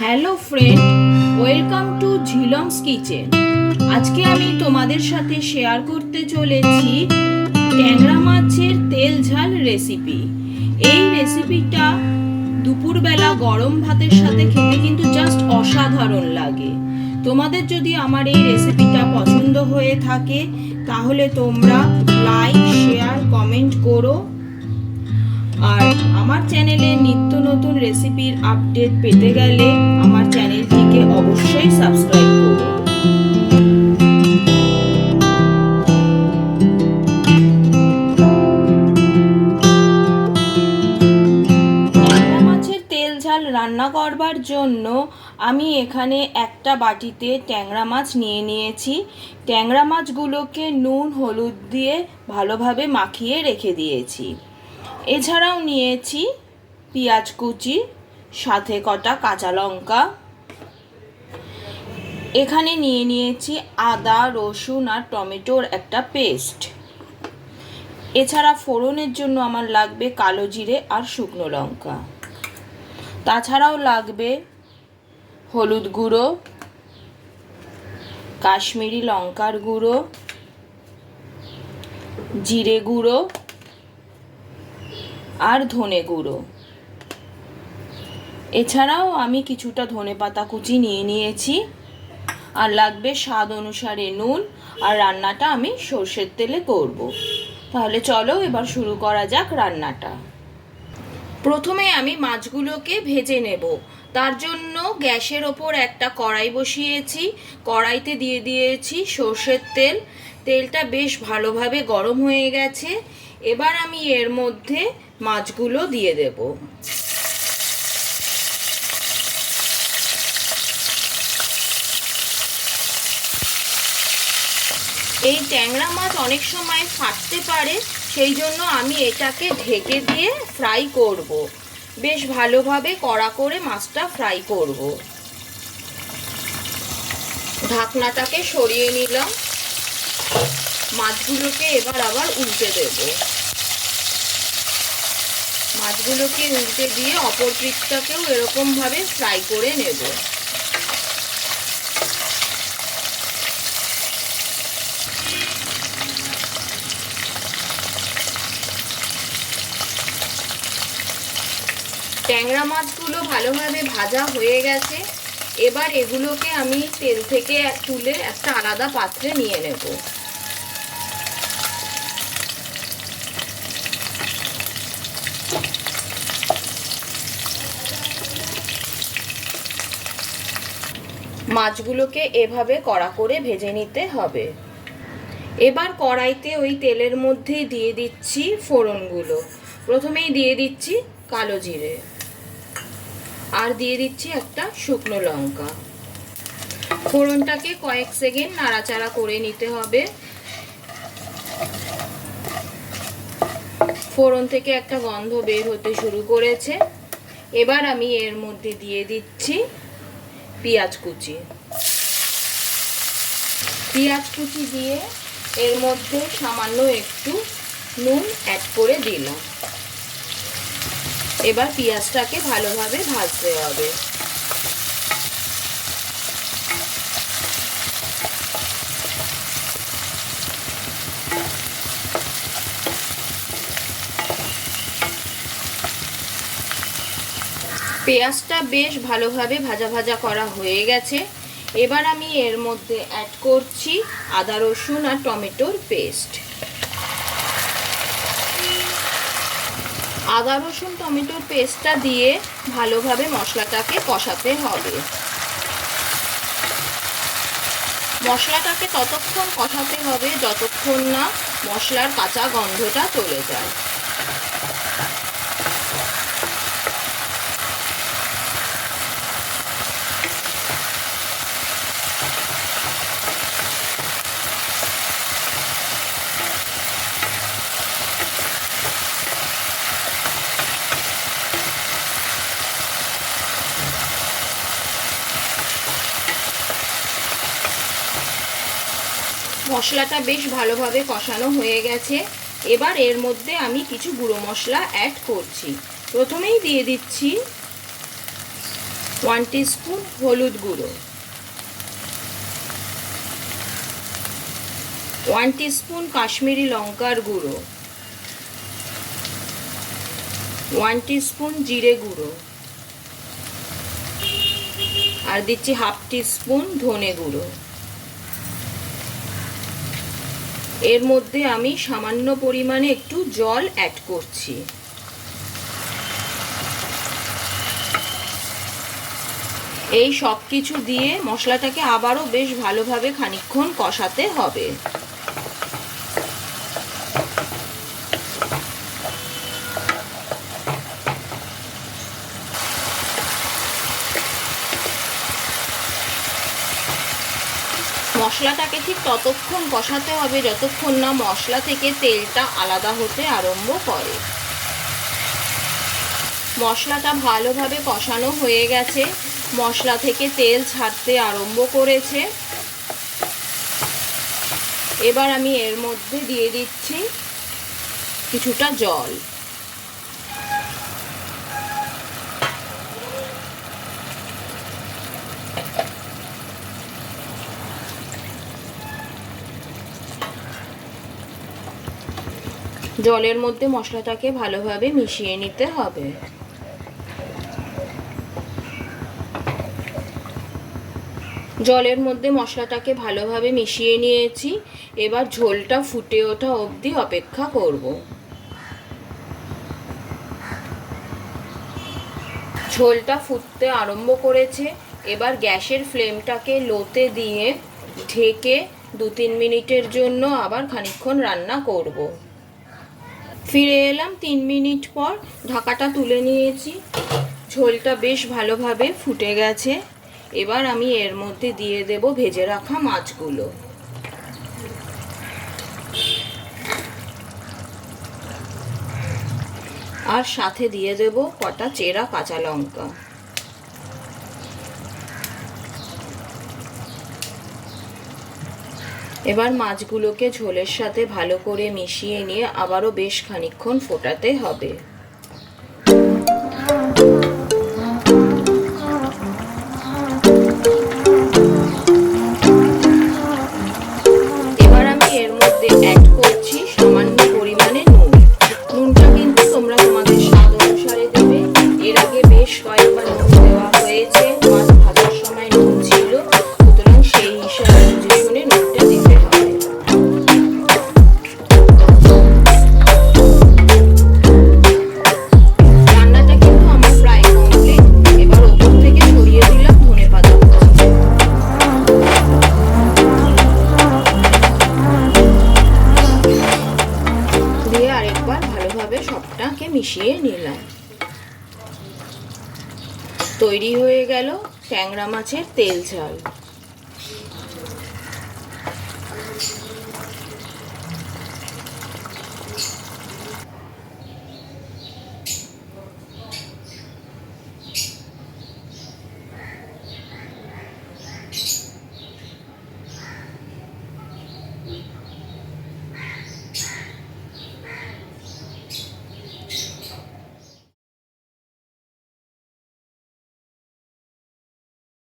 Hello friend, welcome to Jhilam's kitchen. আজকে আমি তোমাদের সাথে শেয়ার করতে চলেছি ট্যাংরা মাছের তেল ঝাল রেসিপি। এই রেসিপিটা দুপুরবেলা গরম ভাতের সাথে খেতে কিন্তু জাস্ট অসাধারণ লাগে। তোমাদের যদি আমার এই রেসিপিটা পছন্দ হয়ে থাকে তাহলে তোমরা লাইক, শেয়ার, কমেন্ট করো। আর আমার চ্যানেলে নিত্য নতুন রেসিপির আপডেট পেতে গেলে আমার চ্যানেলটিকে অবশ্যই সাবস্ক্রাইব করো। ট্যাংরা মাছের তেল ঝাল রান্না করবার জন্য আমি এখানে একটা বাটিতে ট্যাংরা মাছ নিয়ে নিয়েছি। ট্যাংরা মাছগুলোকে নুন হলুদ দিয়ে ভালোভাবে মাখিয়ে রেখে দিয়েছি। এছাড়াও নিয়েছি পেঁয়াজ কুচি, সাথে কটা কাঁচা লঙ্কা। এখানে নিয়ে নিয়েছি আদা, রসুন আর টমেটোর একটা পেস্ট। এছাড়া ফোড়নের জন্য আমার লাগবে কালো জিরে আর শুকনো লঙ্কা। তাছাড়াও লাগবে হলুদ গুঁড়ো, কাশ্মীরি লঙ্কার গুঁড়ো, জিরে গুঁড়ো আর ধনে গুঁড়ো। এছাড়াও আমি কিছুটা ধনেপাতা কুচি নিয়ে নিয়েছি। আর লাগবে স্বাদ অনুসারে নুন। আর রান্নাটা আমি সর্ষের তেলে করব। তাহলে চলো এবার শুরু করা যাক রান্নাটা। প্রথমে আমি মাছগুলোকে ভেজে নেব। তার জন্য গ্যাসের ওপর একটা কড়াই বসিয়েছি। কড়াইতে দিয়ে দিয়েছি সর্ষের তেল। তেলটা বেশ ভালোভাবে গরম হয়ে গেছে। এবার আমি এর মধ্যে মাছগুলো দিয়ে দেব। এই ট্যাংরা মাছ অনেক সময় ফাটতে পারে, সেই জন্য আমি এটাকে ঢেকে দিয়ে ফ্রাই করব। বেশ ভালোভাবে কড়া করে মাছটা ফ্রাই করব। ঢাকনাটাকে সরিয়ে নিলাম। মাছগুলোকে এবার আবার উল্টে দেব। মাছগুলোকে উল্টে দিয়ে অপর পিঠটাকেও এরকমভাবে ফ্রাই করে নেব। ট্যাংরা মাছগুলো ভালোভাবে ভাজা হয়ে গেছে। এবার এগুলোকে আমি তেল থেকে তুলে একটা আলাদা পাত্রে নিয়ে নেব। মাছগুলোকে এভাবে কড়া করে ভেজে নিতে হবে। এবার কড়াইতে ওই তেলের মধ্যেই দিয়ে দিচ্ছি ফোড়নগুলো। প্রথমেই দিয়ে দিচ্ছি কালো জিরে, আর দিয়ে দিচ্ছি একটা শুকনো লঙ্কা। ফোড়নটাকে কয়েক সেকেন্ড নাড়াচাড়া করে নিতে হবে। ফোড়ন থেকে একটা গন্ধ বের হতে শুরু করেছে। এবার আমি এর মধ্যে দিয়ে দিচ্ছি পেঁয়াজ কুচি। পেঁয়াজ কুচি দিয়ে এর মধ্যে সামান্য একটু নুন অ্যাড করে দিলাম। এবার পেঁয়াজটাকে ভালোভাবে ভাজতে হবে। পেঁয়াজটা বেশ ভালোভাবে ভাজা ভাজা করা হয়ে গেছে। এবার আমি এর মধ্যে অ্যাড করছি আদা, রসুন আর টমেটোর পেস্ট। আদা, রসুন, টমেটোর পেস্টটা দিয়ে ভালোভাবে মশলাটাকে কষাতে হবে। মশলাটাকে ততক্ষণ কষাতে হবে যতক্ষণ না মশলার কাঁচা গন্ধটা চলে যায়। মশলাটা বেশ ভালোভাবে কষানো হয়ে গেছে। এবার এর মধ্যে আমি কিছু গুঁড়ো মশলা অ্যাড করছি। প্রথমেই দিয়ে দিচ্ছি 1 টিস্পুন হলুদ গুঁড়ো, 1 টিস্পুন কাশ্মীরি লঙ্কার গুঁড়ো, 1 টিস্পুন জিরে গুঁড়ো, আর দিচ্ছি হাফ টিস্পুন ধনে গুঁড়ো। এর মধ্যে আমি সামান্য পরিমাণে একটু জল অ্যাড করছি। এই সব কিছু দিয়ে মশলাটাকে আবারও বেশ ভালোভাবে খানিকক্ষণ কষাতে হবে। মশলাটাকে ঠিক ততক্ষণ কষাতে হবে যতক্ষণ না মশলা থেকে তেলটা আলাদা হতে আরম্ভ করে। মশলাটা ভালোভাবে কষানো হয়ে গেছে, মশলা থেকে তেল ছাড়তে আরম্ভ করেছে। এবার আমি এর মধ্যে দিয়ে দিচ্ছি কিছুটা জল। জলের মধ্যে মশলাটাকে ভালোভাবে মিশিয়ে নিতে হবে। জলের মধ্যে মশলাটাকে ভালোভাবে মিশিয়ে নিয়েছি। এবার ঝোলটা ফুটে ওঠা অবধি অপেক্ষা করব। ঝোলটা ফুটতে আরম্ভ করেছে। এবার গ্যাসের ফ্লেমটাকে লোতে দিয়ে ঢেকে 2-3 মিনিটের জন্য আবার খানিকক্ষণ রান্না করব। ফিরে এলাম 3 মিনিট পর, ঢাকাটা তুলে নিয়েছি। ঝোলটা বেশ ভালোভাবে ফুটে গেছে। এবার আমি এর মধ্যে দিয়ে দেব ভেজে রাখা মাছগুলো। আর সাথে দিয়ে দেব কটা চেরা কাঁচা লঙ্কা। এবার মাছগুলোকে ঝোলের সাথে ভালো করে মিশিয়ে নিয়ে আবারও বেশ খানিকক্ষণ ফোটাতে হবে। এবার আমি এর মধ্যে অ্যাড করছি সামান্য পরিমাণে নুন। নুনটা কিন্তু তোমরা তোমাদের স্বাদ অনুসারে দেবে। এর আগে বেশ কয়েকবার নুন দেওয়া হয়েছে, মাছ ভাজার সময় নুন ছিল, সুতরাং সেই হিসাবে বুঝে শুনে নুনটা দিতে হবে। রান্নাটা কিন্তু আমার প্রায় কমপ্লিট। এবার ওপর থেকে ছড়িয়ে দিলাম ধনেপাতা কুচি। দিয়ে আরেকবার ভালোভাবে সবটাকে মিশিয়ে নিলাম। তৈরি হয়ে গেল ট্যাংরা মাছের তেল ঝাল।